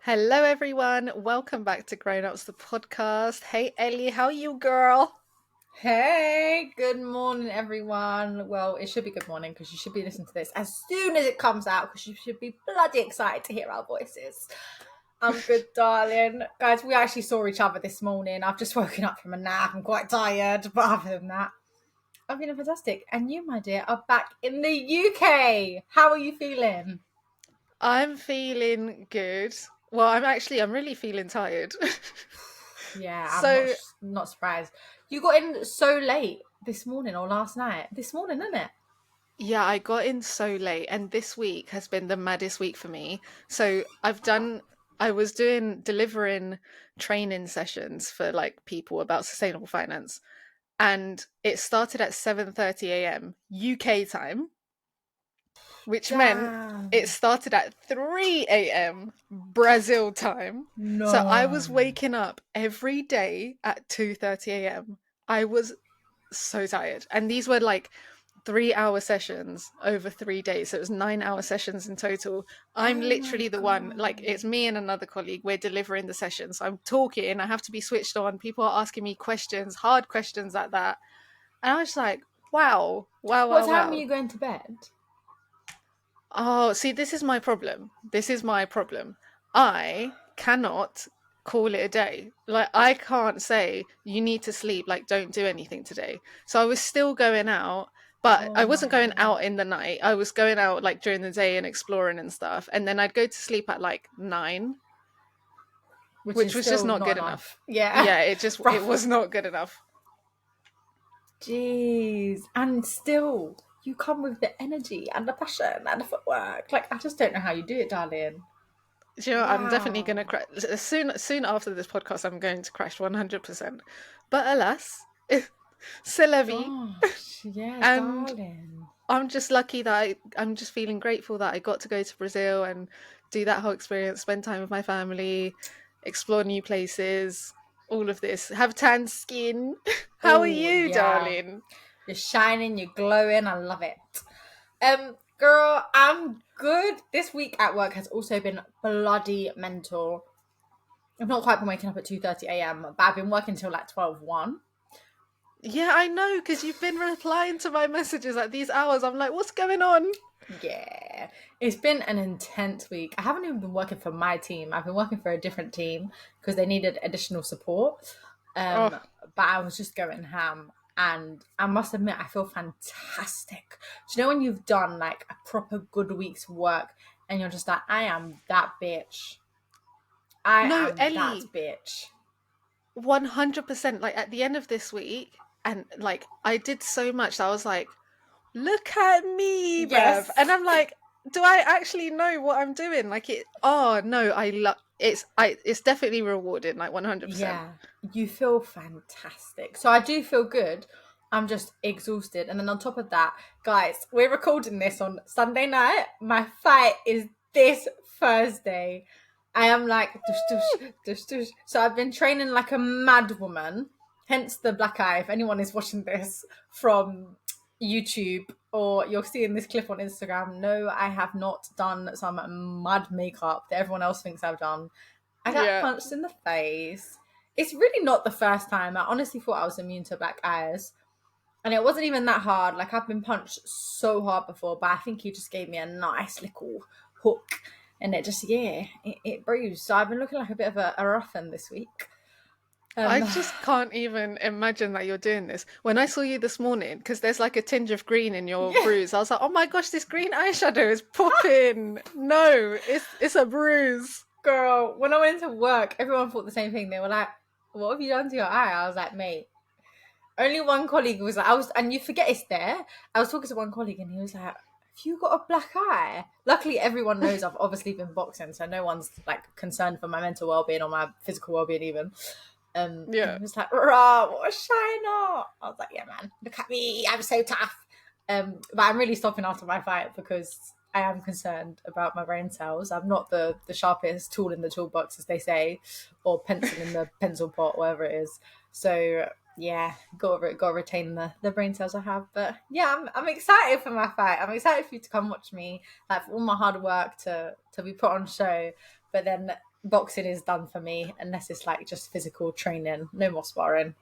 Hello, everyone. Welcome back to Grown Ups, the podcast. Hey, Ellie, how are you, girl? Hey, good morning, everyone. Well, it should be good morning because you should be listening to this as soon as it comes out because you should be bloody excited to hear our voices. I'm good, darling. Guys, we actually saw each other this morning. I've just woken up from a nap. I'm quite tired, but other than that, I'm feeling fantastic. And you, my dear, are back in the UK. How are you feeling? I'm feeling good. Well, I'm really feeling tired. Yeah, I'm not So, not surprised. You got in so late this morning or last night. This morning, isn't it? yeah, I got in so late, and this week has been the maddest week for me. So, I was delivering training sessions for like people about sustainable finance, and it started at 7:30 a.m. UK time, which meant it Damn. started at 3 a.m. Brazil time. So I was No. waking up every day at 2:30 a.m. I was so tired. And these were like 3 hour sessions over 3 days. So it was 9 hour sessions in total. I'm Oh my literally the one, like, God. it's me and another colleague. We're delivering the sessions. I'm talking. I have to be switched on. People are asking me questions, hard questions at that. And I was like, wow, wow, What wow, time are wow. you going to bed? Oh, see, this is my problem. This is my problem. I cannot call it a day. Like, I can't say, you need to sleep, like, don't do anything today. So I was still going out, but Oh I wasn't my going out God. in the night. I was going out, like, during the day and exploring and stuff. And then I'd go to sleep at, like, 9, Which which is was just still not not good enough. enough. Yeah. Yeah, it Rough. was not good enough. Jeez. And still, you come with the energy and the passion and the footwork. Like, I just don't know how you do it, darling. Do you know, I'm definitely going to Wow. crash. Soon after this podcast, I'm going to crash 100%. But alas, c'est la vie. Gosh. Yeah, And darling. I'm just lucky that I'm just feeling grateful that I got to go to Brazil and do that whole experience, spend time with my family, explore new places, all of this. Have tan skin. How are Oh, you, yeah. darling? You're shining, you're glowing. I love it. Girl, I'm good. This week at work has also been bloody mental. I've not quite been waking up at 2:30 a.m., but I've been working till like 12:01. Yeah, I know, because you've been replying to my messages at these hours. I'm like, what's going on? Yeah. It's been an intense week. I haven't even been working for my team. I've been working for a different team because they needed additional support. Oh, Um, but I was just going ham. And I must admit, I feel fantastic. Do you know when you've done like a proper good week's work and you're just like, I am that bitch. I no, am that Ellie. bitch. 100%, like at the end of this week, and like I did so much that I was like, look at me, bruv. Yes. And I'm like, do I actually know what I'm doing? Like, oh no, I love it's definitely rewarding, like 100%. Yeah, you feel fantastic. So I do feel good. I'm just exhausted. And then on top of that, guys, we're recording this on Sunday night. My fight is this Thursday. I am like, dush, dush, dush, dush. So I've been training like a mad woman, hence the black eye. If anyone is watching this from YouTube or you're seeing this clip on Instagram, no, I have not done some mad makeup that everyone else thinks I've done. I got Yeah. punched in the face. It's really not the first time. I honestly thought I was immune to black eyes. And it wasn't even that hard. Like, I've been punched so hard before, but I think he just gave me a nice little hook. And it just, yeah, it bruised. So I've been looking like a bit of a roughen this week. I Um, just can't even imagine that you're doing this. When I saw you this morning, because there's like a tinge of green in your yeah, bruise, I was like, oh my gosh, this green eyeshadow is popping. No, it's a bruise. girl, when I went to work, everyone thought the same thing. They were like, what have you done to your eye? I was like, mate, only one colleague was like, and you forget it's there. I was talking to one colleague and he was like, have you got a black eye? Luckily, everyone knows I've obviously been boxing, so no one's like concerned for my mental well being or my physical well being even. And Yeah. he was like, rah, what a shiner. I was like, yeah, man, look at me, I'm so tough. But I'm really stopping after my fight because I am concerned about my brain cells. I'm not the sharpest tool in the toolbox, as they say, or pencil in the pencil pot, whatever it is. So yeah, gotta retain the brain cells I have. But yeah, I'm excited for my fight. I'm excited for you to come watch me, like for all my hard work to be put on show. But then boxing is done for me unless it's like just physical training, no more sparring.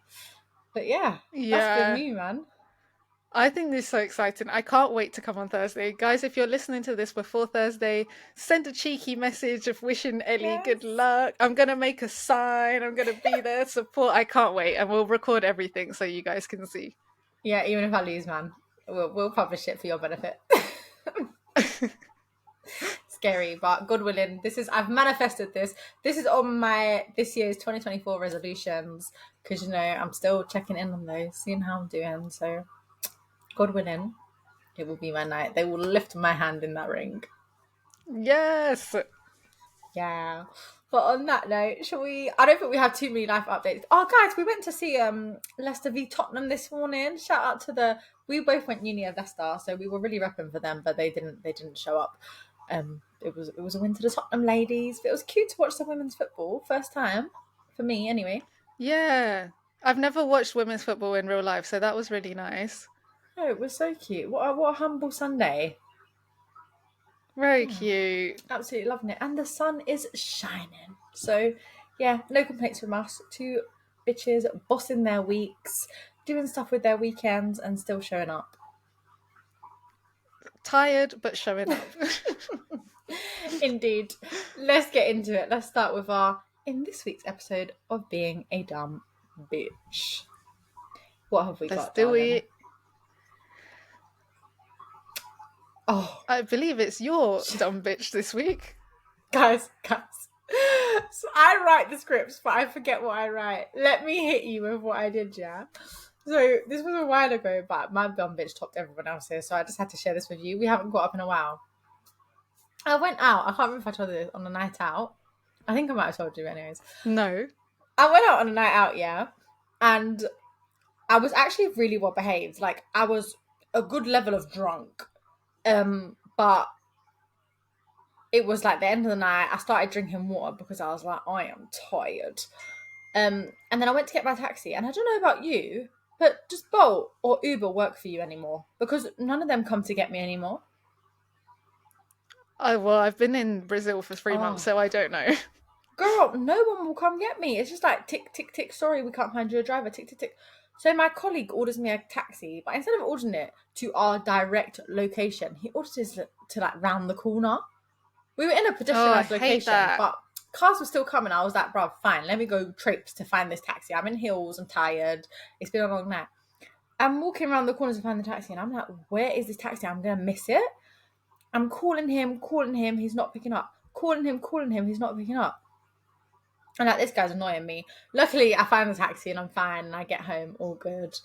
But yeah, that's been Yeah. me, man. I think this is so exciting. I can't wait to come on Thursday. Guys, if you're listening to this before Thursday, send a cheeky message of wishing Ellie good Yes. luck. I'm going to make a sign. I'm going to be there to support. I can't wait. And we'll record everything so you guys can see. Yeah, even if I lose, man, we'll publish it for your benefit. Scary, but God willing, I've manifested this. This is on my this year's 2024 resolutions because I'm still checking in on those, seeing how I'm doing. So God willing, it will be my night. They will lift my hand in that ring. Yes. Yeah. But on that note, shall we? I don't think we have too many life updates. Oh, guys, we went to see Leicester v Tottenham this morning. Shout out to we both went uni at Leicester, so we were really repping for them, but they didn't show up. It was a win to the Tottenham ladies. But it was cute to watch the women's football first time for me, anyway. Yeah. I've never watched women's football in real life, so that was really nice. Oh, it was so cute. What a humble Sunday. Very Yeah. cute. Absolutely loving it. And the sun is shining. So, yeah, no complaints from us. Two bitches bossing their weeks, doing stuff with their weekends, and still showing up. Tired, but showing up. Indeed. Let's get into it. Let's start with in this week's episode of Being a Dumb Bitch. What have we Let's got, do darling? it. Oh, I believe it's your dumb bitch this week. guys. So I write the scripts, but I forget what I write. Let me hit you with what I did, yeah? So this was a while ago, but my dumb bitch topped everyone else's, so I just had to share this with you. We haven't got up in a while. I went out. I can't remember if I told you this on a night out. I think I might have told you anyways. No. I went out on a night out, yeah, and I was actually really well behaved. Like, I was a good level of drunk. But it was like the end of the night. I started drinking water because I was like, I am tired. And then I went to get my taxi, and I don't know about you, but does Bolt or Uber work for you anymore? Because none of them come to get me anymore. Oh, well, I've been in Brazil for 3 months, so I don't know. Girl, no one will come get me. It's just like tick, tick, tick. Sorry, we can't find you a driver. Tick, tick, tick. So my colleague orders me a taxi, but instead of ordering it to our direct location, he orders it to like round the corner. We were in a Oh, I pedestrianised hate location, that. but cars were still coming. I was like, bruv, fine, let me go traipse to find this taxi. I'm in heels, I'm tired. It's been a long night. I'm walking around the corner to find the taxi, and I'm like, where is this taxi? I'm going to miss it. I'm calling him, he's not picking up. Calling him, he's not picking up. And like, this guy's annoying me. Luckily, I find the taxi and I'm fine, and I get home, all good.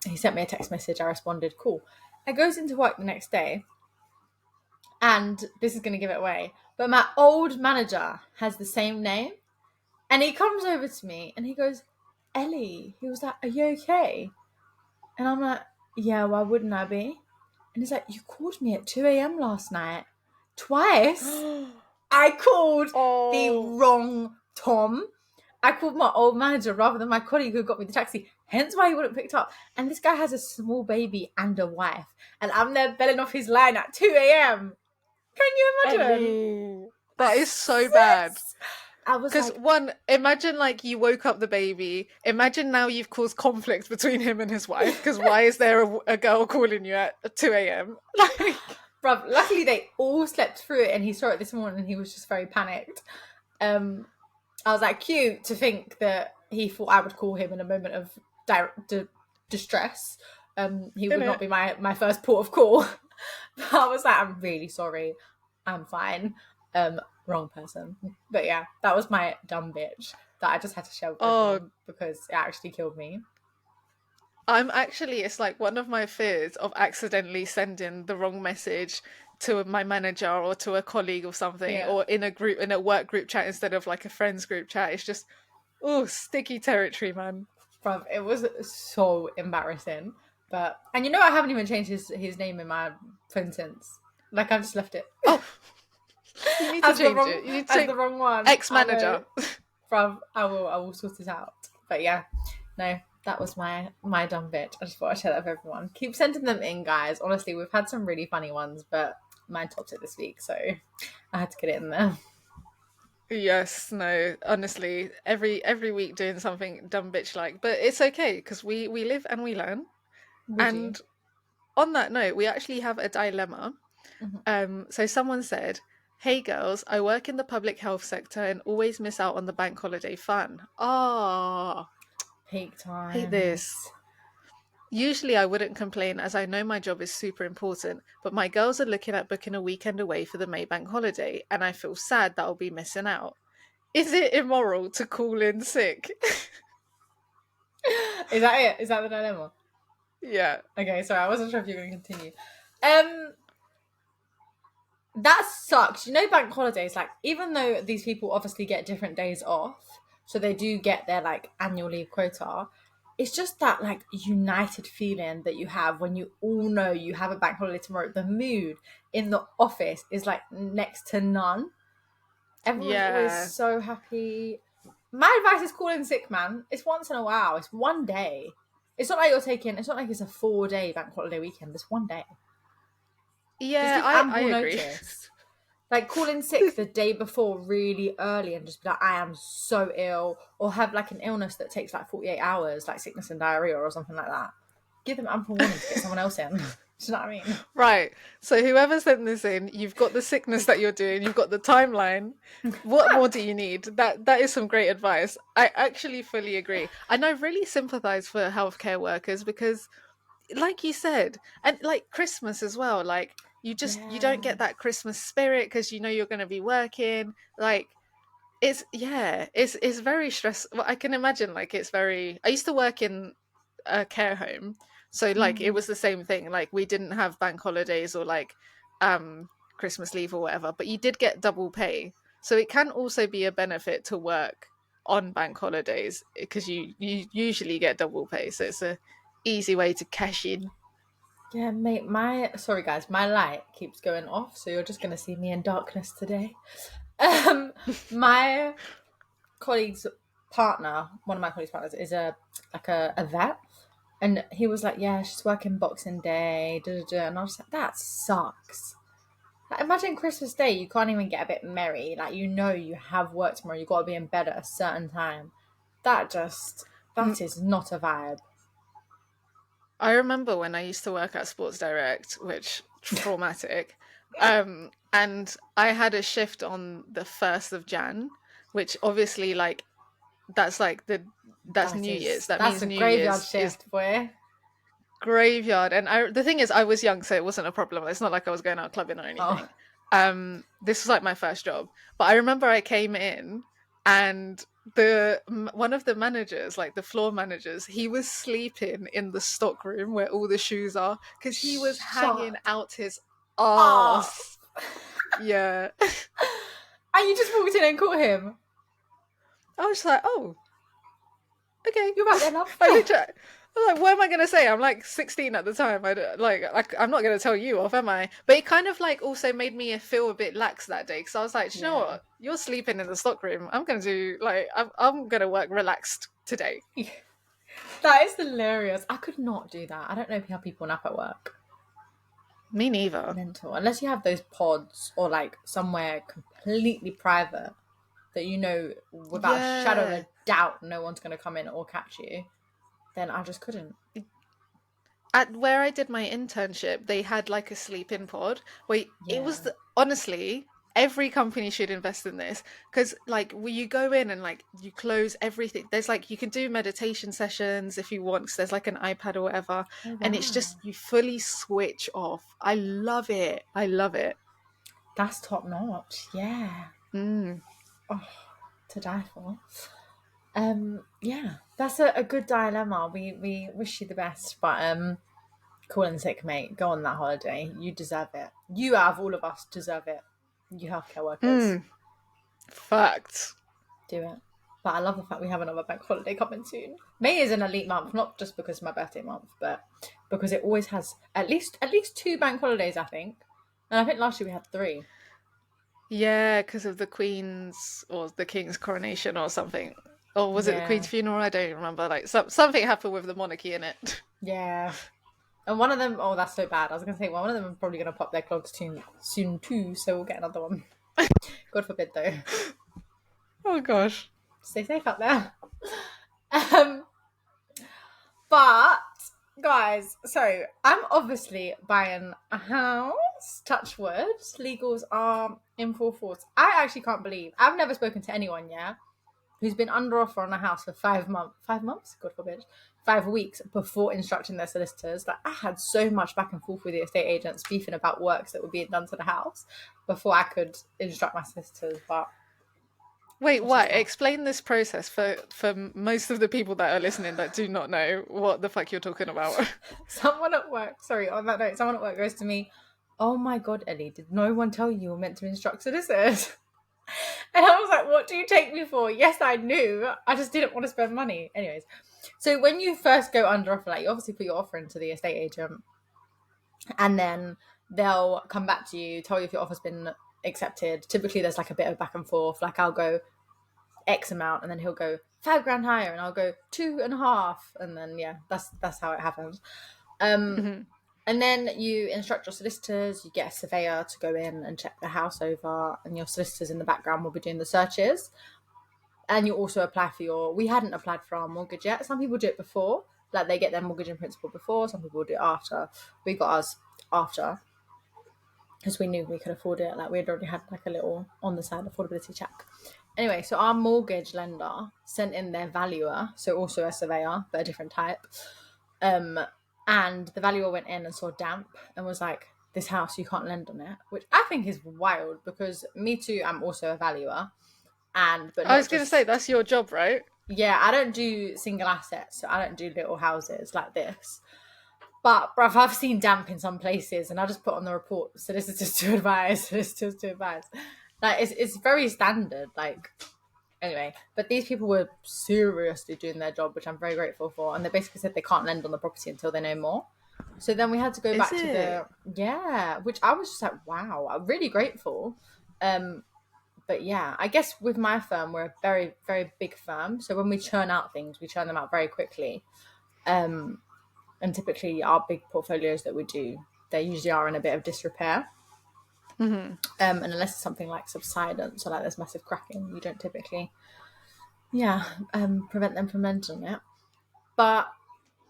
He sent me a text message, I responded, cool. I goes into work the next day, and this is going to give it away, but my old manager has the same name, and he comes over to me and he goes, Ellie. He was like, are you okay? And I'm like, yeah, why wouldn't I be? And he's like, you called me at 2 a.m. last night. Twice. I called the Oh. wrong Tom. I called my old manager rather than my colleague who got me the taxi. Hence why he wouldn't pick it up. And this guy has a small baby and a wife. And I'm there belling off his line at 2 a.m. Can you imagine? Ellie. That is so bad. I was Because like, one, imagine like you woke up the baby. Imagine now you've caused conflict between him and his wife. Because why is there a girl calling you at 2 a.m.? Like, bruv, luckily they all slept through it, and he saw it this morning and he was just very panicked. I was like, cute to think that he thought I would call him in a moment of distress. He would not be my first port of call. But I was like, I'm really sorry. I'm fine. Wrong person. But yeah, that was my dumb bitch that I just had to share with everyone because it actually killed me. it's like one of my fears of accidentally sending the wrong message to my manager or to a colleague or something, Yeah. or in a work group chat instead of like a friends group chat. It's just, sticky territory, man. Bruv, it was so embarrassing. But and I haven't even changed his name in my phone since. Like, I've just left it. Oh, you need to As change it. You need to as change the wrong one. ex-manager. Bruv, I will sort it out. But yeah, no, that was my dumb bitch. I just thought I'd share that with everyone. Keep sending them in, guys. Honestly, we've had some really funny ones, but mine topped it this week, so I had to get it in there. Yes, no, honestly, every week doing something dumb bitch like, but it's okay because we live and we learn. We do. And on that note, we actually have a dilemma. Mhm. So someone said, "Hey girls, I work in the public health sector and always miss out on the bank holiday fun. Ah, Peak hate this. times. Usually I wouldn't complain as I know my job is super important, but my girls are looking at booking a weekend away for the May bank holiday, and I feel sad that I'll be missing out. Is it immoral to call in sick?" Is that it? Is that the dilemma? Yeah. Okay, sorry, I wasn't sure if you were going to continue. Um, that sucks. You know, bank holidays, like, even though these people obviously get different days off, so they do get their, like, annual leave quota, it's just that, like, united feeling that you have when you all know you have a bank holiday tomorrow. The mood in the office is, like, next to none. Everyone's always Yeah. so happy. My advice is call in sick, man. It's once in a while. It's one day. It's not like you're taking, it's not like it's a 4 day bank holiday weekend. It's one day. Just Yeah, give I ample agree. notice. Like, call in sick the day before really early and just be like, I am so ill. Or have like an illness that takes like 48 hours, like sickness and diarrhea or something like that. Give them ample warning to get someone else in. Do you know what I mean? Right. So whoever sent this in, you've got the sickness that you're doing, you've got the timeline. What more do you need? That is some great advice. I actually fully agree. And I really sympathize for healthcare workers because like you said, and like Christmas as well, like you don't Yeah. get that Christmas spirit because you know you're going to be working. Like it's yeah, it's very stressful. I can imagine like it's very. I used to work in a care home, so like it Mm. was the same thing. Like we didn't have bank holidays or like Christmas leave or whatever, but you did get double pay. So it can also be a benefit to work on bank holidays because you usually get double pay. So it's a easy way to cash in. Yeah, mate, my sorry guys, my light keeps going off, so you're just gonna see me in darkness today. Um, my colleague's partner, one of my colleagues' partners, is a vet, and he was like, "Yeah, she's working Boxing Day, da da da," and I was like, "That sucks." Like, imagine Christmas Day, you can't even get a bit merry. Like, you know, you have work tomorrow, you got to be in bed at a certain time. That just Mm, that is not a vibe. I remember when I used to work at Sports Direct, which traumatic. And I had a shift on the 1st of Jan, which obviously that's like the that's New Year's. That That's means a New graveyard Year's is shift, boy. graveyard. And the thing is I was young, so it wasn't a problem. It's not like I was going out clubbing or Oh, anything. This was like my first job. But I remember I came in and one of the managers, like the floor managers, he was sleeping in the stock room where all the shoes are because he was hanging shut out his up. ass. Yeah. And you just walked in and caught him. I was like, oh, okay. You're right there, love. I literally, I was like, what am I gonna say? I'm like 16 at the time. I'm not gonna tell you off, am I? But it kind of like also made me feel a bit lax that day because I was like, "Do you know Yeah. what? You're sleeping in the stockroom. I'm gonna do like I'm gonna work relaxed today." That is hilarious. I could not do that. I don't know how people nap at work. Me neither. Mental. Unless you have those pods or like somewhere completely private that you know without a shadow of Yeah. a doubt no one's going to come in or catch you, then I just couldn't. At where I did my internship, they had like a sleep-in pod where it was Yeah. honestly every company should invest in this because like when you go in and like you close everything, there's like you can do meditation sessions if you want 'cause there's like an iPad or whatever, Oh, and it's wow. just you fully switch off. I love it. I love it. That's top notch. Yeah. Mm. Oh, to die for. Yeah, that's a good dilemma. We wish you the best, but call in sick, mate. Go on that holiday. You deserve it. You out of all of us deserve it. You healthcare workers. Mm. Fact. Do it. But I love the fact we have another bank holiday coming soon. May is an elite month, not just because it's my birthday month, but because it always has at least two bank holidays, I think. And I think last year we had three. Yeah, because of the Queen's or the King's coronation or something. Or was it the Queen's Yeah. funeral? I don't remember. Like something happened with the monarchy in it. Yeah. And one of them, oh, that's so bad. I was going to say, well, one of them are probably going to pop their clogs soon too, so we'll get another one. God forbid, though. Oh gosh. Stay safe out there. Um, but guys, so I'm obviously buying a house. Touch wood. Legals are in full force. I actually can't believe I've never spoken to anyone yet who's been under offer on a house for 5 months. 5 months? God forbid. 5 weeks before instructing their solicitors. Like I had so much back and forth with the estate agents beefing about works that were being done to the house before I could instruct my solicitors. But Wait, it's what? just life. Explain this process for most of the people that are listening that do not know what the fuck you're talking about. Someone at work, sorry, on that note, someone at work goes to me, "Oh my God, Ellie, did no one tell you were meant to instruct solicitors?" And I was like, "What do you take me for?" Yes, I knew. I just didn't want to spend money. Anyways, so when you first go under offer, like you obviously put your offer into the estate agent, and then they'll come back to you, tell you if your offer's been accepted. Typically, there's like a bit of back and forth. Like I'll go X amount, and then he'll go 5 grand higher, and I'll go 2.5, and then yeah, that's how it happens. Mhm. And then you instruct your solicitors, you get a surveyor to go in and check the house over, and your solicitors in the background will be doing the searches. And you also apply for we hadn't applied for our mortgage yet. Some people do it before, like they get their mortgage in principle before, some people do it after. We got ours after because we knew we could afford it. Like we'd already had like a little on the side affordability check. Anyway, so our mortgage lender sent in their valuer, so also a surveyor, but a different type. And the valuer went in and saw damp and was like, "This house, you can't lend on it," which I think is wild because me too, I'm also a valuer. But I not was gonna say just, that's your job, right? yeah, I don't do single assets, so I don't do little houses like this. But bruv, I've seen damp in some places, and I just put on the report solicitors to advise, solicitors to advise. Like it's very standard. Like anyway, but these people were seriously doing their job, which I'm very grateful for. And they basically said they can't lend on the property until they know more. So then we had to go Is back to it? which I was just like, wow, I'm really grateful. But yeah, I guess with my firm, we're a very, very big firm. So when we churn out things, we churn them out very quickly. And typically our big portfolios that we do, they usually are in a bit of disrepair. Mhm. And unless it's something like subsidence or like there's massive cracking, you don't typically, yeah, prevent them from lending it. But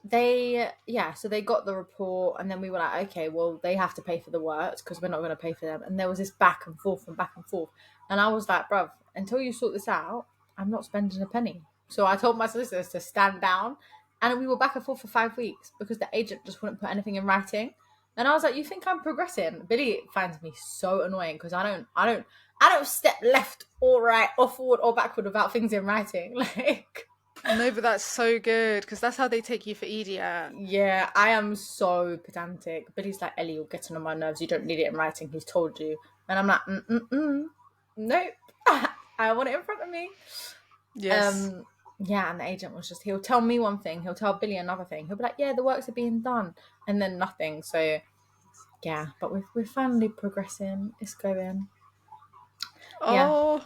so they got the report, and then we were like, okay, well, they have to pay for the works because we're not going to pay for them. And there was this back and forth and back and forth. And I was like, bruv, until you sort this out, I'm not spending a penny. So I told my solicitors to stand down, and we were back and forth for 5 weeks because the agent just wouldn't put anything in writing. And I was like, you think I'm progressing? Billy finds me so annoying because I don't step left or right or forward or backward without things in writing. Like, No, but that's so good because that's how they take you for idiot. yeah, I am so pedantic. But he's like, "Ellie, you're getting on my nerves. You don't need it in writing. He's told you." And I'm like, nope. I want it in front of me. Yes. Um, yeah, and the agent was he'll tell me one thing, he'll tell Billy another thing. He'll be like, "Yeah, the works are being done," and then nothing. So yeah, but we're finally progressing. It's going. Yeah, Oh,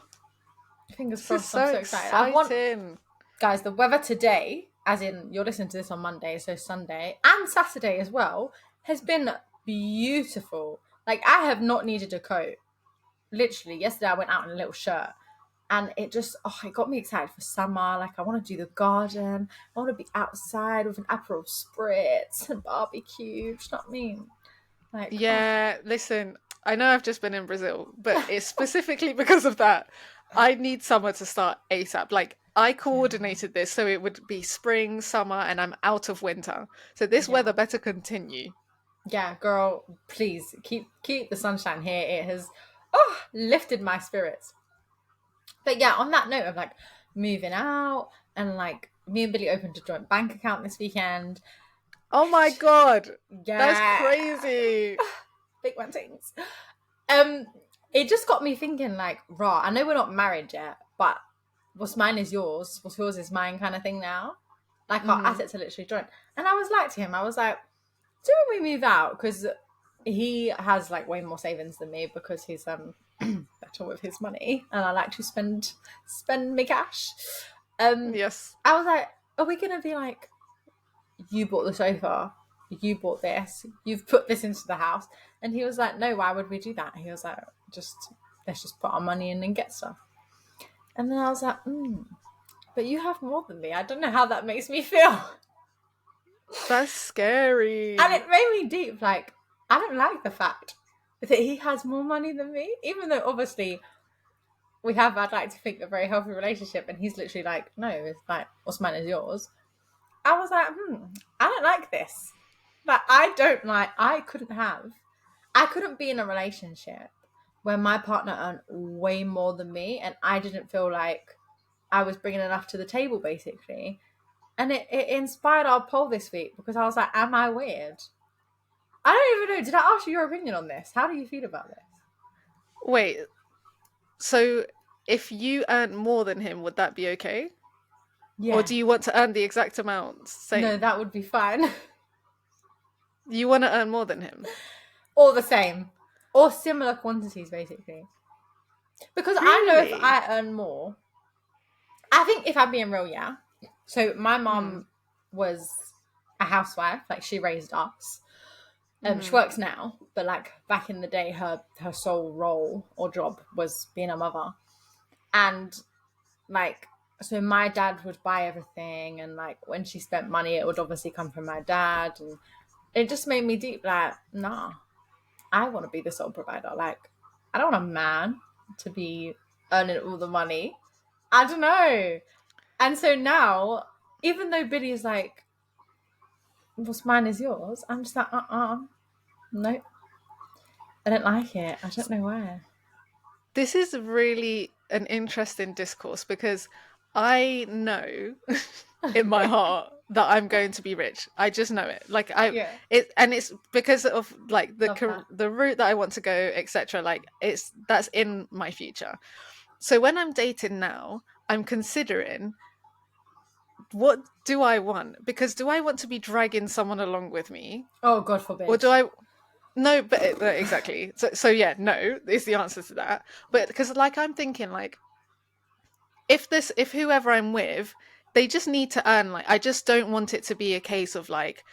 fingers this is crossed. I'm so so excited. I want exciting. guys, the weather today, as in you're listening to this on Monday, so Sunday and Saturday as well, has been beautiful. Like I have not needed a coat. Literally, yesterday I went out in a little shirt, and it got me excited for summer. Like I want to do the garden. I want to be outside with an Aperol spritz and barbecue. Do you know what I mean? Like, oh, Yeah, listen, I know I've just been in Brazil, but it's specifically because of that. I need summer to start ASAP. Like, I yeah, coordinated this so it would be spring, summer, and I'm out of winter. So this yeah, weather better continue. yeah, girl. Please keep the sunshine here. It has lifted my spirits. But yeah, on that note of like moving out, and like me and Billy opened a joint bank account this weekend. Oh my god, that's Yeah, crazy. big one things. Um, it just got me thinking like, raw. I know we're not married yet, but what's mine is yours. What's yours is mine, kind of thing now. Like our Hmm. assets are literally joint. And I was like to him, I was like, do when we move out, because he has like way more savings than me because he's better with his money, and I like to spend my cash. Um, Yes. I was like, are we gonna be like, you bought the sofa, you bought this, you've put this into the house? And he was like, no, why would we do that? He was like, just let's just put our money in and get stuff. And then I was like, but you have more than me. I don't know how that makes me feel. That's And scary. it made me deep. Like, I don't like the fact that he has more money than me, even though obviously we have, I'd like to think, a very healthy relationship. And he's literally like, no, it's like, what's mine is yours. I was like, I don't like this. Like, I couldn't be in a relationship where my partner earned way more than me and I didn't feel like I was bringing enough to the table, basically. And it inspired our poll this week because I was like, am I weird? I don't even know. Did I ask you your opinion on this? How do you feel about this? Wait, so if you earn more than him, would that be okay? Or Yeah. do you want to earn the exact amount? No, Same. that would be fine. You want to earn more than him? Or the same. Or similar quantities, basically. Because I know if Really? I earn more, I think if I'm being real, yeah. So my Mm. mom was a housewife, like she raised us. She Mm. works now, but like back in the day, her sole role or job was being a mother. And like, so my dad would buy everything, and like when she spent money, it would obviously come from my dad, and it just made me deep like, nah, I want to be the sole provider. Like, I don't want a man to be earning all the money. I don't know. And so now, even though Billy is like, what's mine is yours, I'm just like, nope, I don't like it. I don't know why. This is really an interesting discourse because I know in my heart that I'm going to be rich. I just know it. Like Yeah, and it's because of like love that. the route that I want to go, etc. Like that's in my future. So when I'm dating now, I'm considering what do I want? Because do I want to be dragging someone along with me, Oh, God or forbid. do I no, but exactly. So yeah, no is the answer to that. But because like I'm thinking like if whoever I'm with, they just need to earn like I just don't want it to be a case of like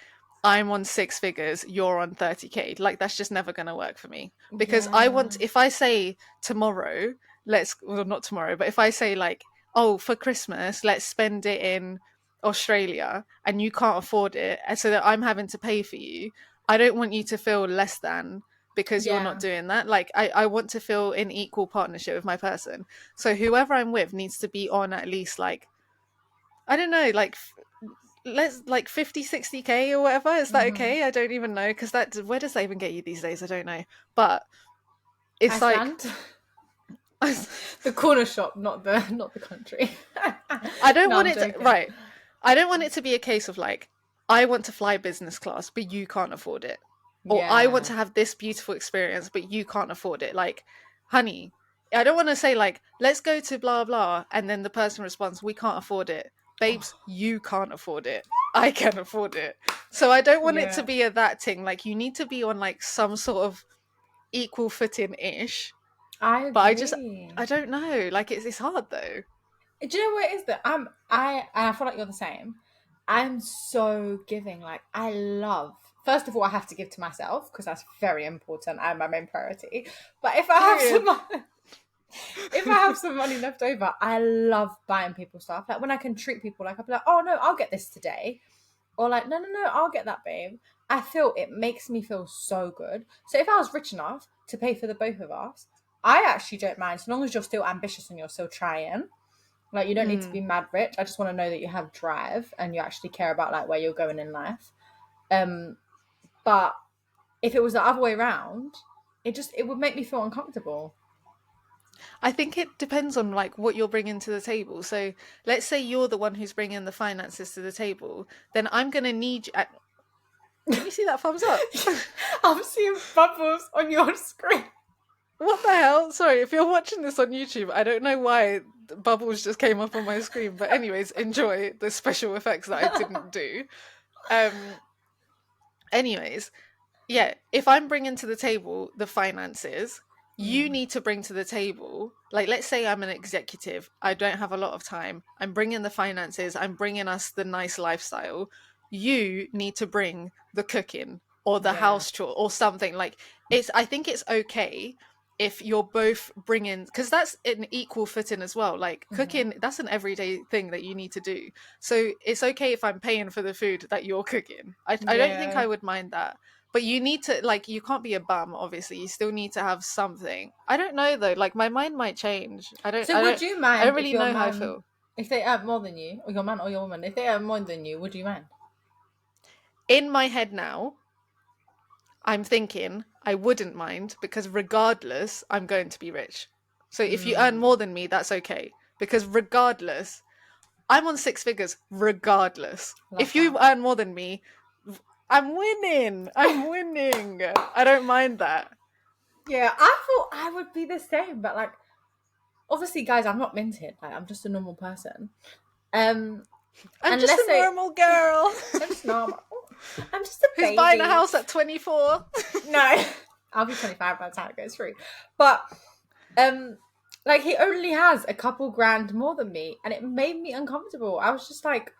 I'm on six figures, you're on 30K. Like that's just never going to work for me because I Yeah, want if I say tomorrow, let's well not tomorrow, but if I say like oh for Christmas, let's spend it in Australia and you can't afford it and so that I'm having to pay for you, I don't want you to feel less than because you're not yeah, doing that. Like I want to feel in equal partnership with my person. So whoever I'm with needs to be on at least like I don't know, like let's like 50, 60K or whatever. Is that okay? I don't even know because that where does that even get you these days? I don't know. But it's like Iceland, the corner shop, not the country. I don't No, want I'm it to joking. right. I don't want it to be a case of like I want to fly business class but you can't afford it. Or I want Yeah, to have this beautiful experience but you can't afford it. Like, honey, I don't want to say like let's go to blah blah and then the person responds we can't afford it. Babes, oh, you can't afford it. I can afford it. So I don't want it to yeah. be a that thing. Like you need to be on like some sort of equal footing ish. I But agree. I don't know. Like it's hard though. Do you know what it is that I feel like you're the same. I'm so giving. Like I love. First of all, I have to give to myself because that's very important and my main priority. But Period. if I have some money left over, I love buying people stuff. Like when I can treat people, like I'll be like, oh no, I'll get this today, or like no, no, no, I'll get that, babe. I feel it makes me feel so good. So if I was rich enough to pay for the both of us, I actually don't mind as long as you're still ambitious and you're still trying. Like you don't need to Mm. be mad rich. I just want to know that you have drive and you actually care about like where you're going in life. Um, but if it was the other way around, it would make me feel uncomfortable. I think it depends on like what you're bringing to the table. So let's say you're the one who's bringing the finances to the table, then I'm gonna need you. Can you see that thumbs up? I'm seeing bubbles on your screen. What the hell? Sorry, if you're watching this on YouTube, I don't know why the bubbles just came up on my screen. But anyways, enjoy the special effects that I didn't do. Um. Anyways, yeah, if I'm bringing to the table the finances, you Mm, need to bring to the table, like, let's say I'm an executive, I don't have a lot of time, I'm bringing the finances, I'm bringing us the nice lifestyle. You need to bring the cooking or the yeah. house chore or something. Like, I think it's okay if you're both bringing, because that's an equal footing as well, like Mm-hmm. cooking, that's an everyday thing that you need to do. So it's okay if I'm paying for the food that you're cooking. I don't think Yeah. I would mind that. But you need to, like, you can't be a bum, obviously. You still need to have something. I don't know though, like my mind might change. So would you I don't mind if really your know how I man, feel. if they earn more than you, or your man or your woman, if they earn more than you, would you mind? In my head now, I'm thinking I wouldn't mind because regardless, I'm going to be rich. So if you earn Mm, more than me, that's okay. Because regardless, I'm on six figures regardless. love If that. you earn more than me, I'm winning. I'm winning. I don't mind that. Yeah, I thought I would be the same, but like, obviously, guys, I'm not minted. Like, I'm just a normal person. Um, I'm and just let's a say normal girl I'm just normal. I'm just a who's buying a baby. house at 24. No, I'll be 25 by the time it goes through. But um, like he only has a couple grand more than me, and it made me uncomfortable. I was just like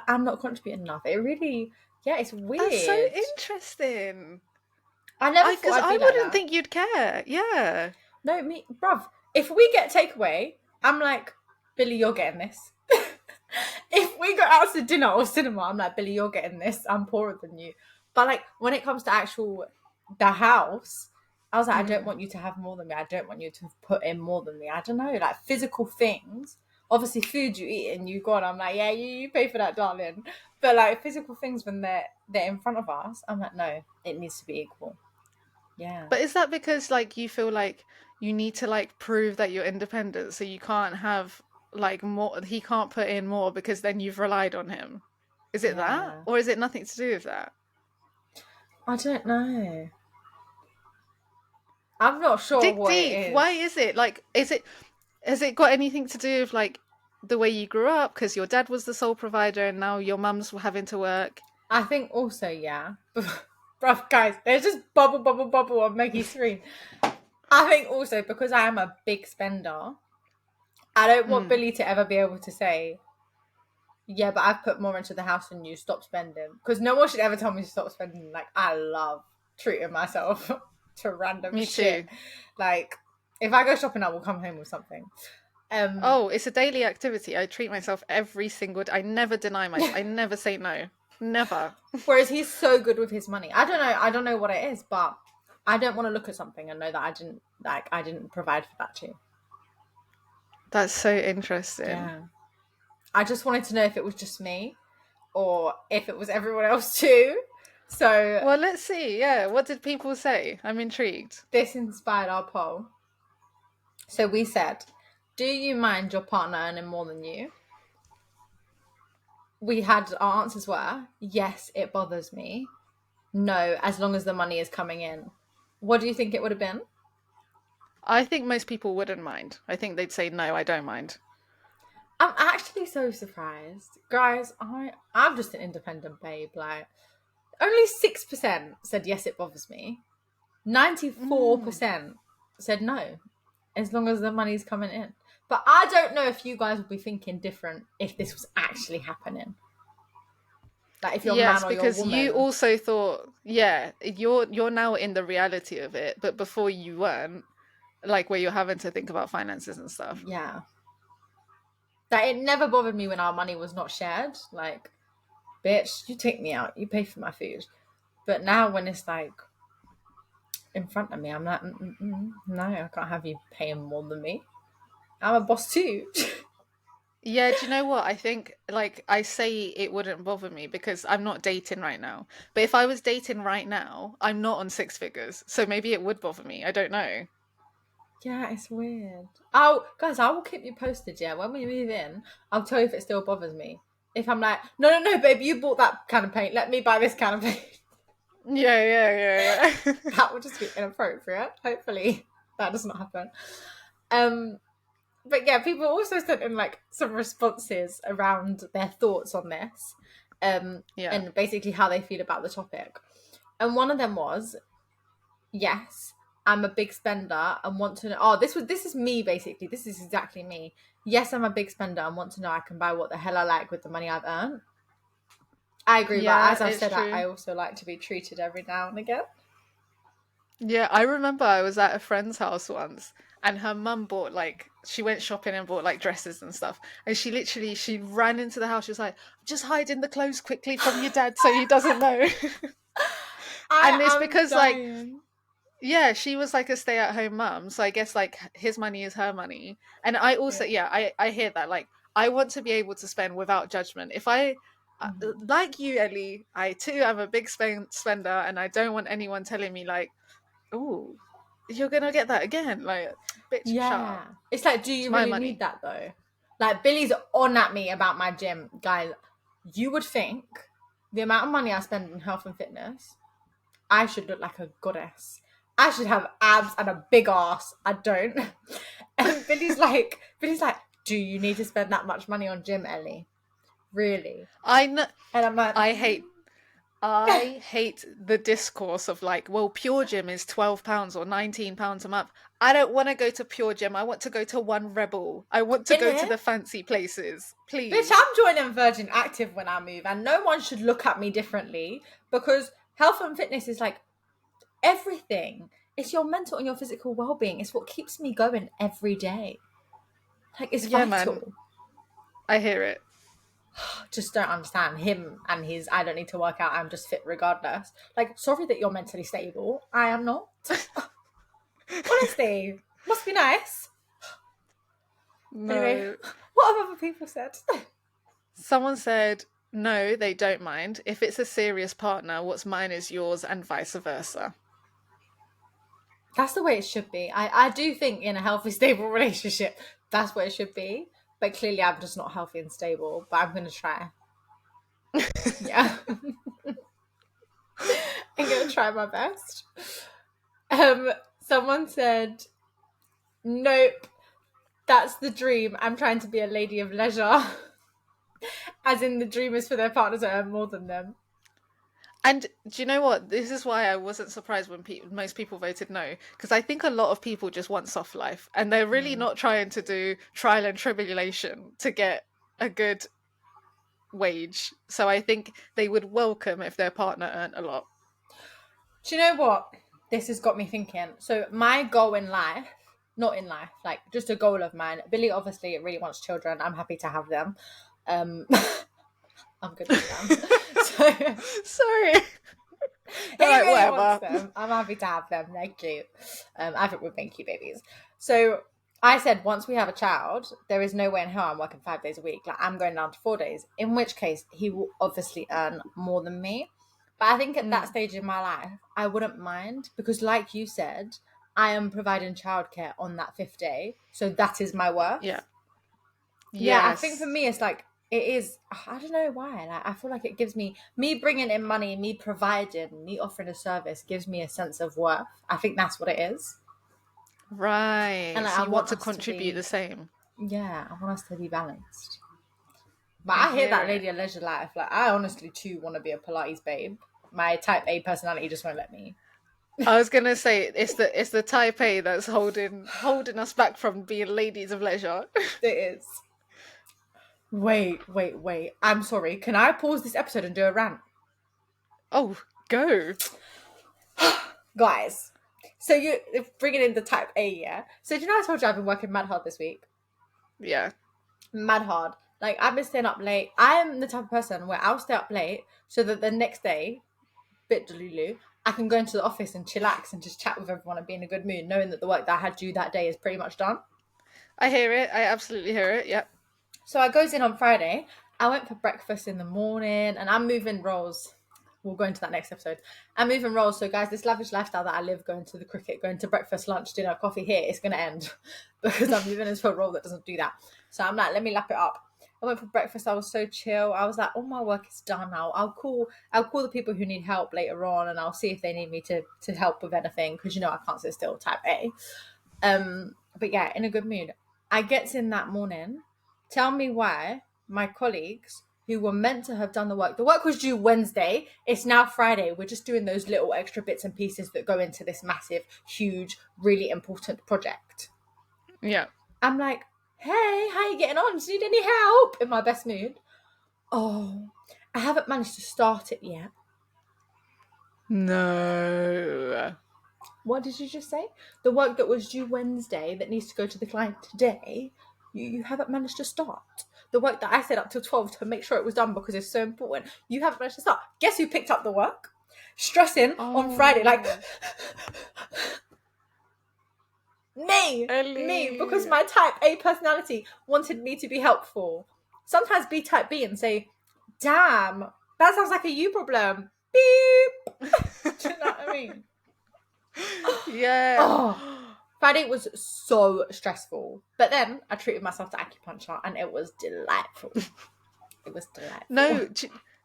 I'm not contributing enough. It really, yeah, it's That's so weird. interesting. I never I thought Because I'd I be like wouldn't that. think you'd care. Yeah. No, me, bruv. If we get takeaway, I'm like, Billy, you're getting this. If we go out to dinner or cinema, I'm like, Billy, you're getting this. I'm poorer than you. But like when it comes to actual the house, I was like, I don't Mm. want you to have more than me. I don't want you to have put in more than me. I don't know, like physical things. Obviously, food you eat and you go on. I'm like, yeah, you pay for that, darling. But like physical things when they're in front of us, I'm like, no, it needs to be equal. Yeah. But is that because like you feel like you need to like prove that you're independent, so you can't have like more, he can't put in more because then you've relied on him? Is it that? Yeah. Or is it nothing to do with that? I don't know. I'm not sure Dig what it deep. Why is. is it? Like, is it, has it got anything to do with like the way you grew up? Because your dad was the sole provider and now your mum's having to work. I think also, yeah. Bruv, guys, there's just bubble, bubble, bubble on Meggie's screen. I think also because I am a big spender, I don't want Mm. Billy to ever be able to say, yeah, but I've put more into the house than you, stop spending. Because no one should ever tell me to stop spending. Like, I love treating myself to random Me shit. too. Like, if I go shopping, I will come home with something. Um, Oh, it's a daily activity. I treat myself every single day. I never deny myself. I never say no. Never. Whereas he's so good with his money. I don't know what it is, but I don't want to look at something and know that I didn't provide for that too. That's so interesting. Yeah. I just wanted to know if it was just me or if it was everyone else too. So Well, let's see. Yeah, what did people say? I'm intrigued. this inspired our poll. So we said, do you mind your partner earning more than you? We had our answers were yes, it bothers me. No, as long as the money is coming in. What do you think it would have been? I think most people wouldn't mind. I think they'd say, no, I don't mind. I'm actually so surprised. Guys, I'm just an independent babe. Like, only 6% said yes, it bothers me. Mm. 94% said no, as long as the money's coming in. But I don't know if you guys would be thinking different if this was actually happening. Like, if your man Yes, or your because you woman. also thought, yeah, you're now in the reality of it, but before you weren't, like where you're having to think about finances and stuff. Yeah. That it never bothered me when our money was not shared. Like, bitch, you take me out, you pay for my food. But now when it's like in front of me, I'm like, no, I can't have you paying more than me. I'm a boss too. Yeah, do you know what? I think like I say it wouldn't bother me because I'm not dating right now. But if I was dating right now, I'm not on six figures. So maybe it would bother me. I don't know. Yeah, it's weird. Oh, guys, I will keep you posted. Yeah, when we move in, I'll tell you if it still bothers me. If I'm like, no, no, no, babe, you bought that can of paint. Let me buy this can of paint. Yeah, yeah, yeah, yeah. That would just be inappropriate. Hopefully, that does not happen. Um, but yeah, people also sent in like some responses around their thoughts on this, Yeah. and basically how they feel about the topic. And one of them was, yes, I'm a big spender and want to know. Oh, this is me basically. This is exactly me. Yes, I'm a big spender and want to know I can buy what the hell I like with the money I've earned. I agree, but Yeah, as I've it's said, I true. also like to be treated every now and again. Yeah, I remember I was at a friend's house once and her mum bought she went shopping and bought like dresses and stuff. And she ran into the house. She was like, just hide in the clothes quickly from your dad so he doesn't know. I And it's am because dying. yeah, she was like a stay-at-home mum, so I guess like his money is her money. And I also, Yeah. yeah, I hear that. Like, I want to be able to spend without judgment. If I, Mhm. like you, Ellie, I too am a big spender, and I don't want anyone telling me like, "Oh, you're gonna get that again." Like, bitch, shut up. Yeah. It's like, do It's you my really need money. that though? Like Billy's on at me about my gym. Guys, you would think the amount of money I spend on health and fitness, I should look like a goddess. I should have abs and a big ass. I don't. And Billy's like, do you need to spend that much money on gym, Ellie? Really? I know. And I'm like, I hate I hate the discourse of like, well, Pure Gym is £12 or £19 a month. I don't want to go to Pure Gym. I want to go to One Rebel. I want to in go to it, the fancy places. bitch, Please. I'm joining Virgin Active when I move, and no one should look at me differently because health and fitness is like everything. It's your mental and your physical well-being. It's what keeps me going every day. Like it's Yeah, man. vital. I hear it. Just don't understand him and his I don't need to work out, I'm just fit regardless. Like, sorry that you're mentally stable. I am not. Honestly. Must be nice. Anyway, No. what have other people said? Someone said, no, they don't mind. If it's a serious partner, what's mine is yours and vice versa. That's the way it should be. I do think in a healthy, stable relationship, that's what it should be. But clearly I'm just not healthy and stable. But I'm gonna try. Yeah. I'm gonna try my best. Someone said, nope, that's the dream. I'm trying to be a lady of leisure. As in the dream is for their partners to earn more than them. And do you know what? This is why I wasn't surprised when most people voted no, because I think a lot of people just want soft life, and they're really Mm. not trying to do trial and tribulation to get a good wage. So I think they would welcome if their partner earned a lot. Do you know what? This has got me thinking. So my goal in life, not in life, like just a goal of mine. Billy obviously really wants children. I'm happy to have them. Um, I'm good with them. So Sorry. he All right, really wants whatever. them. I'm happy to have them. They're cute. I think we're being cute babies. So I said once we have a child, there is no way in hell I'm working 5 days a week. Like I'm going down to 4 days. In which case, he will obviously earn more than me. But I think at that Mm, stage in my life, I wouldn't mind because, like you said, I am providing childcare on that 5th day, so that is my yeah. worth. Yeah, I think for Yes. me, it's like it is. I don't know why. Like I feel like it gives me bringing in money, me providing, me offering a service gives me a sense of worth. I think that's what it is, and Right. like So I you want want to us to contribute the be. same. Yeah, I want us to be balanced. But I I hear hear that it. lady of leisure life. Like I honestly too want to be a Pilates babe. My type A personality just won't let me. I was gonna say it's the type A that's holding us back from being ladies of leisure. It is. Wait. I'm sorry. Can I pause this episode and do a rant? Oh, go. Guys, so you bringing in the type A, yeah? So do you know I told you I've been working mad hard this week? Yeah. Mad hard. Like I've been staying up late. I am the type of person where I'll stay up late so that the next day, bit delulu, I can go into the office and chillax and just chat with everyone and be in a good mood, knowing that the work that I had due that day is pretty much done. I hear it. I absolutely hear it. Yep. So I goes in on Friday. I went for breakfast in the morning and I'm moving roles. We'll go into that next episode. I'm moving roles. So guys, this lavish lifestyle that I live, going to the cricket, going to breakfast, lunch, dinner, coffee here, it's going to end because I'm moving into a role that doesn't do that. So I'm like, let me lap it up. I went for breakfast. I was so chill. I was like, all my work is done now. I'll call the people who need help later on and I'll see if they need me to help with anything because I can't sit still, type A. But yeah, in a good mood. I gets in that morning. Tell me why my colleagues who were meant to have done the work was due Wednesday. It's now Friday. We're just doing those little extra bits and pieces that go into this massive, huge, really important project. Yeah. I'm like, hey, how you getting on? Do you need any help? In my best mood. Oh, I haven't managed to start it yet. No. What did you just say? The work that was due Wednesday that needs to go to the client today, you haven't managed to start. The work that I said up till 12 to make sure it was done because it's so important, you haven't managed to start. Guess who picked up the work? Stressing on Friday, like, Oh, me, because Ellie. my type A personality wanted me to be helpful. Sometimes be type B and say, damn, that sounds like a you problem. Beep. Do you know what I mean? Yeah. Oh, Friday was so stressful. But then I treated myself to acupuncture and it was delightful. It was delightful. No,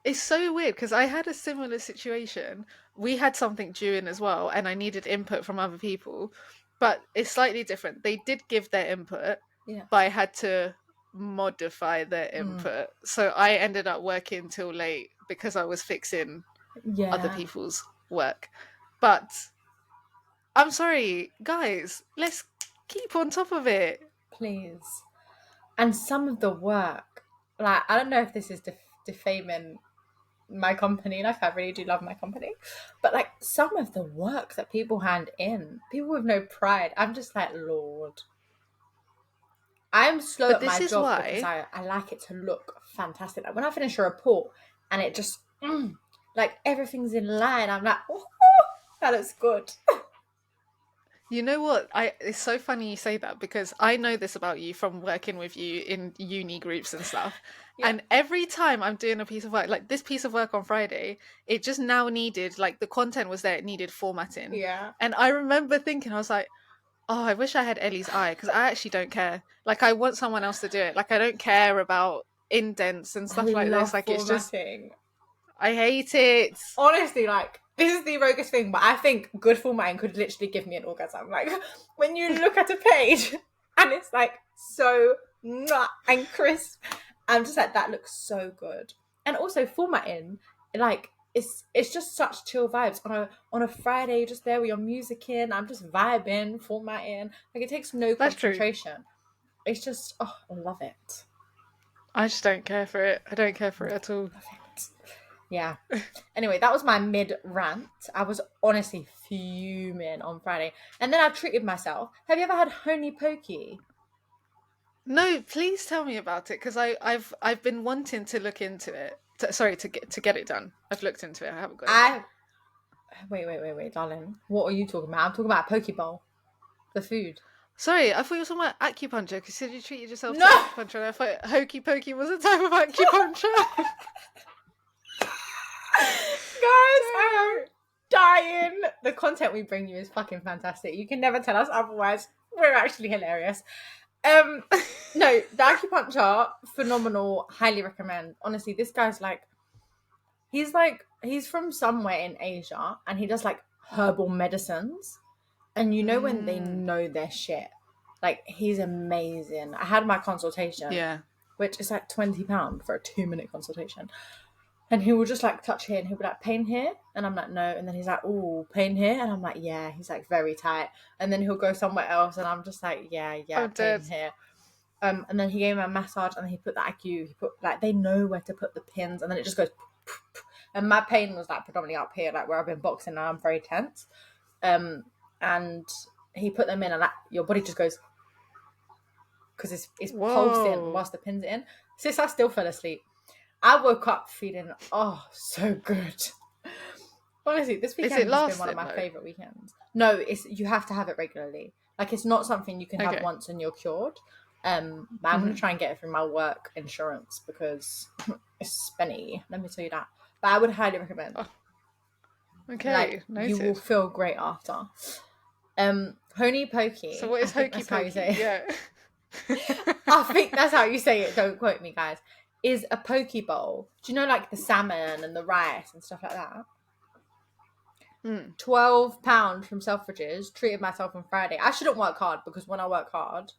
it's so weird because I had a similar situation. We had something due in as well, and I needed input from other people, but it's slightly different. They did give their input, Yeah. but I had to modify their input. So I ended up working till late because I was fixing other Yeah, people's work. But I'm sorry, guys, let's keep on top of it. please. And some of the work, like, I don't know if this is defaming my company, like, I really do love my company, but like some of the work that people hand in, people with no pride, I'm just like, Lord. I'm slow But at this my is job because why. I like it to look fantastic. Like when I finish a report and it just like everything's in line, I'm like, oh, that looks good. You know what? It's so funny you say that because I know this about you from working with you in uni groups and stuff. Yeah. And every time I'm doing a piece of work, like this piece of work on Friday, it just now needed, like the content was there, it needed formatting. Yeah. And I remember thinking, I was like, oh, I wish I had Ellie's eye because I actually don't care. Like I want someone else to do it. Like I don't care about indents and I stuff like this. love Like it's just, formatting. I hate it. Honestly, like this is the roguish thing, but I think good formatting could literally give me an orgasm. Like when you look at a page and it's like so and crisp, I'm just like that looks so good. And also formatting, like it's just such chill vibes on a Friday, just there with your music in. I'm just vibing, formatting. Like it takes no That's true. concentration. It's just I love it. I just don't care for it. I don't care for it at all. Love it. Yeah. Anyway, that was my mid rant. I was honestly fuming on Friday. And then I treated myself. Have you ever had honey pokey? No, please tell me about it because I've been wanting to look into it. Sorry, to get it done. I've looked into it. I haven't got it done. I wait, darling. What are you talking about? I'm talking about poke bowl, the food. Sorry, I thought you were talking about acupuncture because you said you treated yourself to No, acupuncture, and I thought hokey pokey was a type of acupuncture. guys, I am dying. The content we bring you is fucking fantastic. You can never tell us otherwise. We're actually hilarious. No, the acupuncture, phenomenal. Highly recommend. Honestly, this guy's he's from somewhere in Asia and he does like herbal medicines. And you know when they Mm, know their shit. Like he's amazing. I had my consultation, yeah. which is like £20 for a 2-minute consultation. And he will just like touch here and he'll be like, pain here? And I'm like, no. And then he's like, ooh, pain here? And I'm like, yeah. He's like very tight. And then he'll go somewhere else and I'm just like, yeah, I'm pain dead. here. And then he gave me a massage and he put the IQ, he put like they know where to put the pins and then it just goes and my pain was like predominantly up here, like where I've been boxing and I'm very tense. And he put them in and like your body just goes because it's pulsing Whoa. whilst the pins are in. Sis, I still fell asleep. I woke up feeling so good. Honestly, this Is weekend it has been one of lasting my though? favorite weekends. No, it's you have to have it regularly. Like it's not something you can have Okay. once and you're cured. But I'm gonna Hmm. try and get it through my work insurance because it's spenny. Let me tell you that. But I would highly recommend. Oh, Like okay, you will noted. feel great after. Honey So pokey. what I is think hokey that's how you pokey? say it. Yeah. I think that's how you say it. Don't quote me, guys. Is a poke bowl. Do you know like the salmon and the rice and stuff like that? Mm. £12 from Selfridges. Treated myself on Friday. I shouldn't work hard because when I work hard,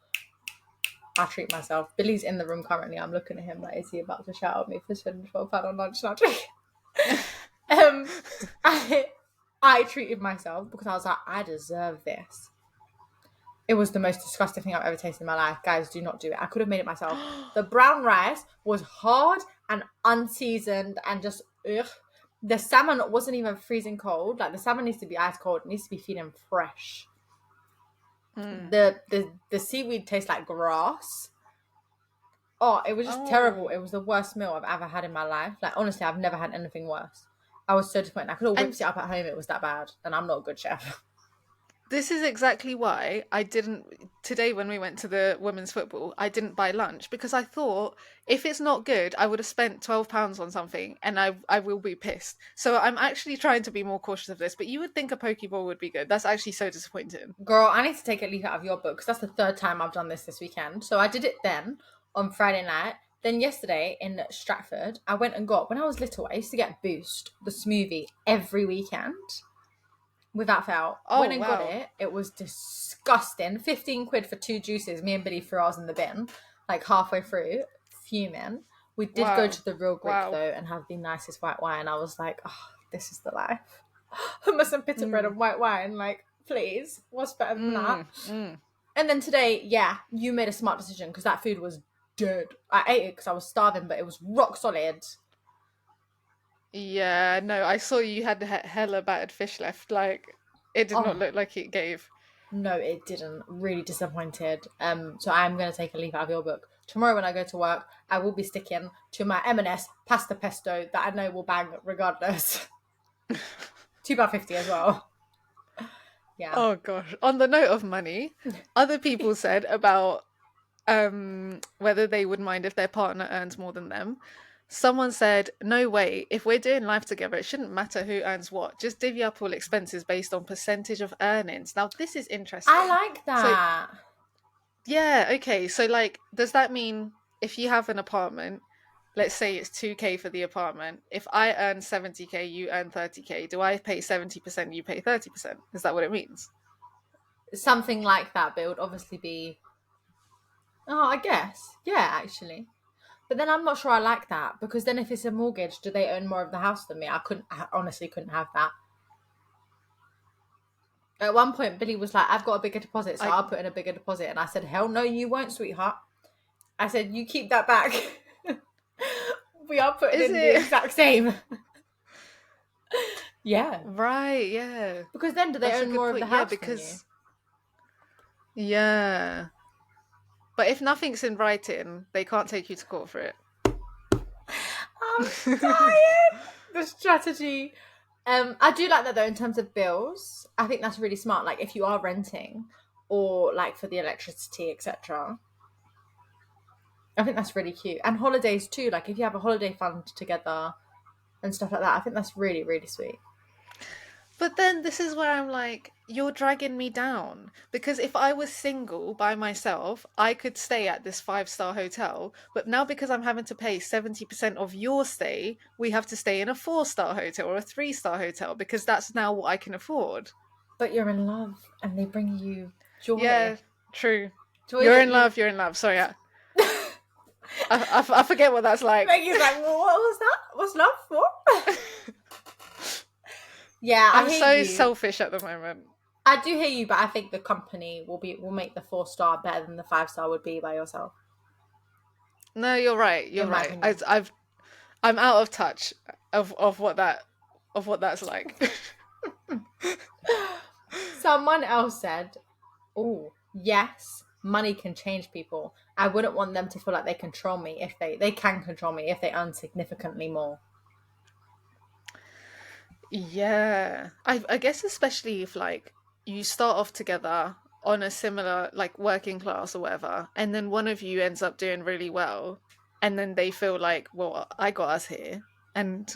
I treat myself. Billy's in the room currently. I'm looking at him like, is he about to shout at me for spending £12 on lunch? Not um, I treated myself because I was like, I deserve this. It was the most disgusting thing I've ever tasted in my life. Guys, do not do it. I could have made it myself. The brown rice was hard and unseasoned and just ugh. The salmon wasn't even freezing cold. Like, the salmon needs to be ice cold. It needs to be feeling fresh. Mm. The seaweed tastes like grass. Oh, it was just terrible. Oh. It was the worst meal I've ever had in my life. Like, honestly, I've never had anything worse. I was so disappointed. I could have And whipped it up at home. It was that bad. And I'm not a good chef. this is exactly why I didn't today when we went to the women's football, I didn't buy lunch because I thought if it's not good, I would have spent £12 on something and I will be pissed. So I'm actually trying to be more cautious of this, but you would think a poke bowl would be good. That's actually so disappointing. Girl, I need to take a leaf out of your book because that's the third time I've done this weekend. So I did it then on Friday night. Then yesterday in Stratford, I went and got, when I was little, I used to get Boost, the smoothie, every weekend without fail. Oh Went and got wow. it. It was disgusting. 15 quid for 2 juices. Me and Billy threw ours in the bin, like halfway through, fuming. We did go Wow. to the Real Greek Wow. though and have the nicest white wine. I was like, oh, this is the life. Hummus and pita bread Mm. and white wine. Like, please, what's better than that? Mm. Mm. And then today, yeah, you made a smart decision because that food was dead. I ate it because I was starving, but it was rock solid. Yeah, no, I saw you had hella battered fish left. Like, it did not Oh, look like it gave. no, it didn't. Really disappointed. So I'm going to take a leaf out of your book. Tomorrow when I go to work, I will be sticking to my M&S pasta pesto that I know will bang regardless. £2.50 as well. Yeah. Oh gosh. On the note of money, other people said about whether they would mind if their partner earns more than them. Someone said, "No way. If we're doing life together, it shouldn't matter who earns what. Just divvy up all expenses based on percentage of earnings." Now, this is I interesting. like So, that. yeah, okay. So, like, does that mean if you have an apartment, let's say it's 2K for the apartment, if I earn 70K, you earn 30K, do I pay 70%, you pay 30%? Is that what it means? Something like that, but it would obviously be... Oh, I guess. Yeah, actually. But then I'm not sure I like that because then if it's a mortgage, do they own more of the house than me? I honestly couldn't have that. At one point, Billy was like, I've got a bigger deposit, so I I'll put in a bigger deposit. And I said, hell no, you won't, sweetheart. I said, you keep that back. We are putting Is in the it exact same. Yeah. right? Yeah. Because then do they That's a own good more of the point. Yeah, house than you? because yeah. But if nothing's in writing, they can't take you to court for I'm it. dying. The strategy. I do like that though in terms of bills. I think that's really smart. Like if you are renting or like for the electricity, etc. I think that's really cute. And holidays too. Like if you have a holiday fund together and stuff like that, I think that's really, really sweet. But then this is where I'm like, you're dragging me down. Because if I was single by myself, I could stay at this 5-star hotel. But now because I'm having to pay 70% of your stay, we have to stay in a 4-star hotel or a 3-star hotel because that's now what I can afford. But you're in love and they bring you joy. Yeah, true. Joy that you... You're in love. Sorry, I forget what that's like. Maggie's like, well, what was that? What's love for? Yeah, I I'm hear so you. selfish at the moment. I do hear you, but I think the company will make the 4-star better than the 5-star would be by yourself. No, you're right. You're In my right. opinion. I'm out of touch of what that's like. Someone else said, oh, yes, money can change people. I wouldn't want them to feel like they control me if they can control me if they earn significantly more. Yeah. I guess especially if like you start off together on a similar like working class or whatever, and then one of you ends up doing really well, and then they feel like, well, I got us here, and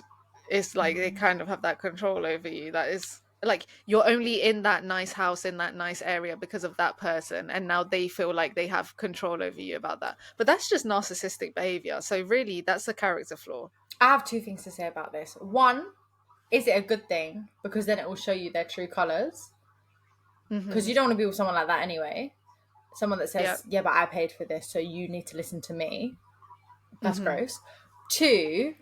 it's like they kind of have that control over you. That is like you're only in that nice house in that nice area because of that person, and now they feel like they have control over you about that. But that's just narcissistic behavior. So really, that's a character flaw. I have 2 things to say about this. One, is it a good thing? Because then it will show you their true colours. Because Hmm. you don't want to be with someone like that anyway. Someone that Yeah. says, yeah, but I paid for this, so you need to listen to me. That's Hmm. gross. Two,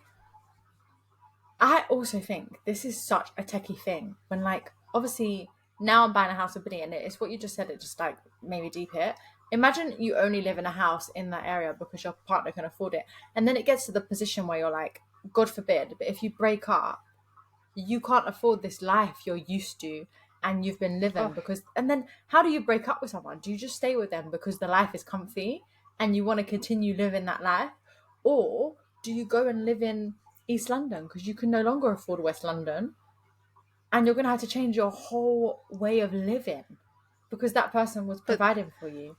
I also think this is such a techie thing. When, like, obviously, now I'm buying a house with Billy, and it's what you just said, it just, like, made me deep it. Imagine you only live in a house in that area because your partner can afford it. And then it gets to the position where you're like, God forbid, but if you break up, you can't afford this life you're used to and you've been living Oh, because, and then how do you break up with someone? Do you just stay with them because the life is comfy and you want to continue living that life? Or do you go and live in East London because you can no longer afford West London and you're going to have to change your whole way of living because that person was but providing for you?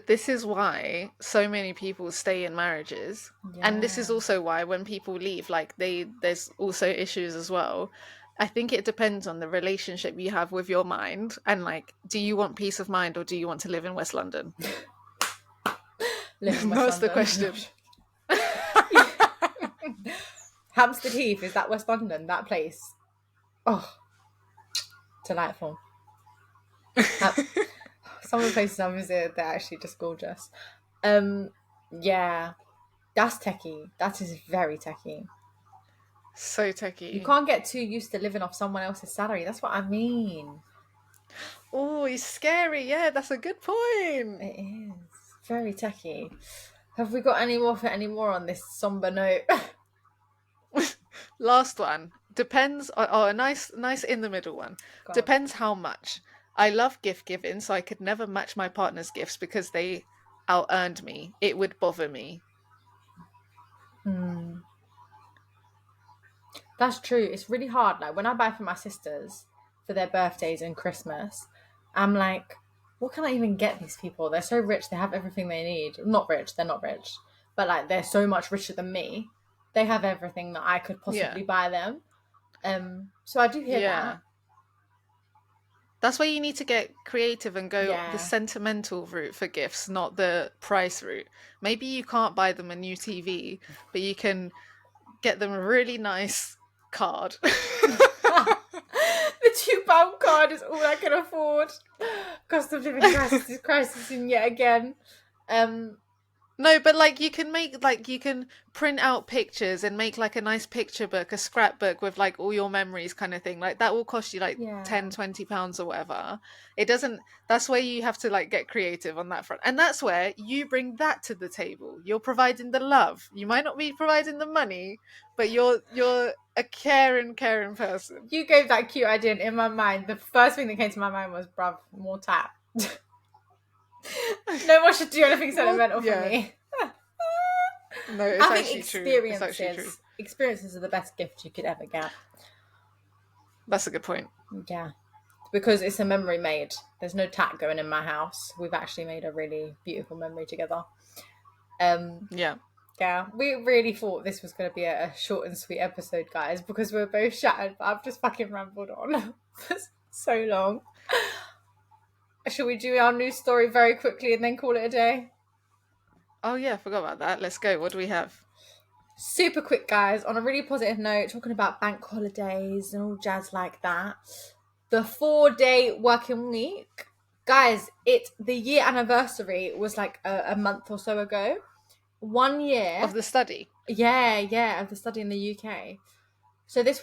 this is why so many people stay in marriages. And this is Yeah. also why when people leave, like there's also issues as well. I think it depends on the relationship you have with your mind and like, do you want peace of mind or do you want to live in West London? Live in West That's the London. question. Hampstead Heath, is that West London? That place? Oh, delightful. Some of the places I visited, they're actually just gorgeous. Yeah, that's techie. That is very techie. So You techie. can't get too used to living off someone else's salary. That's what I mean. Oh, it's scary. Yeah, that's a good point. It is very techie. Have we got any more on this somber note? Last one. Depends. Oh, a nice in the middle one. God. Depends how much. I love gift giving, so I could never match my partner's gifts because they out earned me. It would bother me. Hmm. That's true. It's really hard. Like when I buy for my sisters for their birthdays and Christmas, I'm like, what can I even get these people? They're so rich. They have everything they need. Not rich. They're not rich. But like they're so much richer than me. They have everything that I could Yeah. possibly buy them. So I do hear that. Yeah. That's why you need to get creative and go the Yeah. sentimental route for gifts, not the price route. Maybe you can't buy them a new TV, but you can get them a really nice card. The £2 card is all I can afford. Cost of living crisis in yet again. Um, No, but like you can make like you can print out pictures and make like a nice picture book, a scrapbook with like all your memories kind of thing. Like that will cost you like yeah. 10, £20 or whatever. It doesn't that's where you have to like get creative on that front. And that's where you bring that to the table. You're providing the love. You might not be providing the money, but you're a caring person. You gave that cute idea, and in my mind, the first thing that came to my mind was, bruv, more tap. No one should do anything Well, sentimental for yeah. me. No, it's I think actually true. It's actually true. experiences are the best gift you could ever get. That's a good point. Yeah. Because it's a memory made. There's no tap going in my house. We've actually made a really beautiful memory together. Yeah. Yeah, we really thought this was going to be a short and sweet episode, guys, because we're both shattered, but I've just fucking rambled on for so long. Shall we do our news story very quickly and then call it a day? Oh yeah, I forgot about that. Let's go. What do we have? Super quick, guys, on a really positive note, talking about bank holidays and all jazz like that. The 4-day working week. Guys, the year anniversary was like a month or so ago. 1 year. Of the study. Yeah, of the study in the UK. So this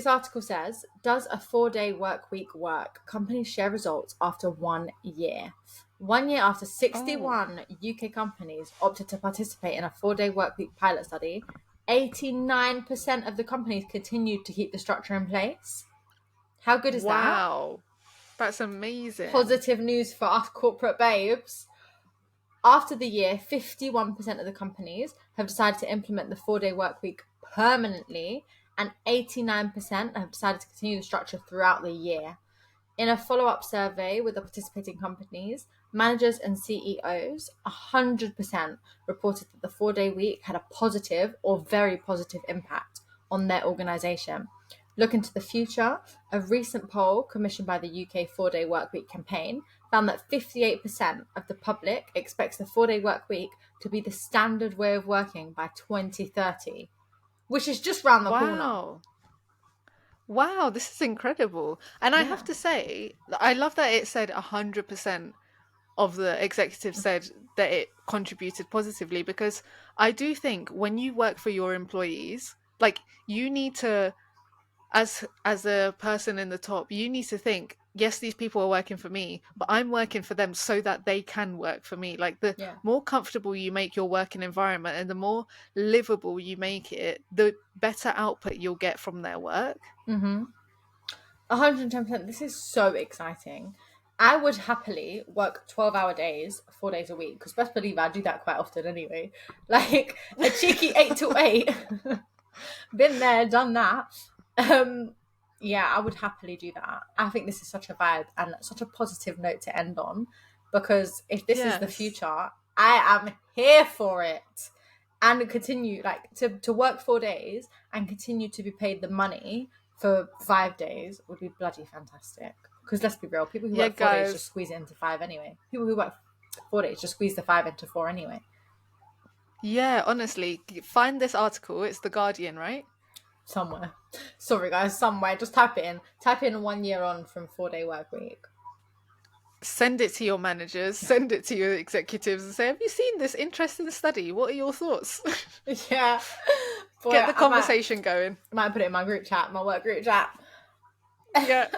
article says, does a 4-day work week work? Companies share results after 1 year. 1 year after 61 UK companies opted to participate in a 4-day work week pilot study, 89% of the companies continued to keep the structure in place. How good is that? Wow. That's amazing. Positive news for us corporate babes. After the year, 51% of the companies have decided to implement the 4-day work week permanently, and 89% have decided to continue the structure throughout the year. In a follow-up survey with the participating companies, managers and CEOs, 100% reported that the 4-day week had a positive or very positive impact on their organisation. Looking to the future, a recent poll commissioned by the UK 4-day workweek campaign found that 58% of the public expects the 4-day workweek to be the standard way of working by 2030, which is just round the corner. Wow, this is incredible. And I Yeah. have to say, I love that it said 100% of the executives said that it contributed positively because I do think when you work for your employees, like you need to as a person in the top, you need to think yes, these people are working for me, but I'm working for them so that they can work for me. Like, the Yeah. more comfortable you make your working environment and the more livable you make it, the better output you'll get from their work. 110%. This is so exciting. I would happily work 12-hour days, 4 days a week, because best believe I do that quite often anyway. Like a cheeky 8 to 8. Been there, done that. Um, yeah, I would happily do that. I think this is such a vibe and such a positive note to end on, because if this is the Yes. future, I am here for it. And continue like to work 4 days and continue to be paid the money for 5 days would be bloody fantastic. Because let's be real, people who Yeah, work 4 days just guys. squeeze it into five anyway. People who work 4 days just squeeze the five into four anyway. Yeah, honestly, find this article. It's The Guardian, right? Somewhere. Sorry guys, somewhere. Just type it in. Type in 1 year on from 4 day work week. Send it to your managers, send it to your executives, and say, "Have you seen this interesting study? What are your thoughts?" Yeah. Boy, Get the conversation going. I might put it in my group chat, my work group chat. Yeah.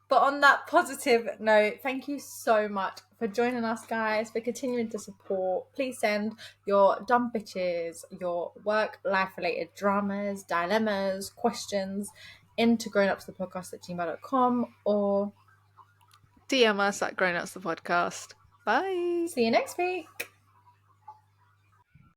But on that positive note, thank you so much for joining us, guys, for continuing to support. Please send your dumb bitches, your work life related dramas, dilemmas, questions into grownupstothepodcast@gmail.com, or DM us at Grown Ups the Podcast. Bye. see you next week.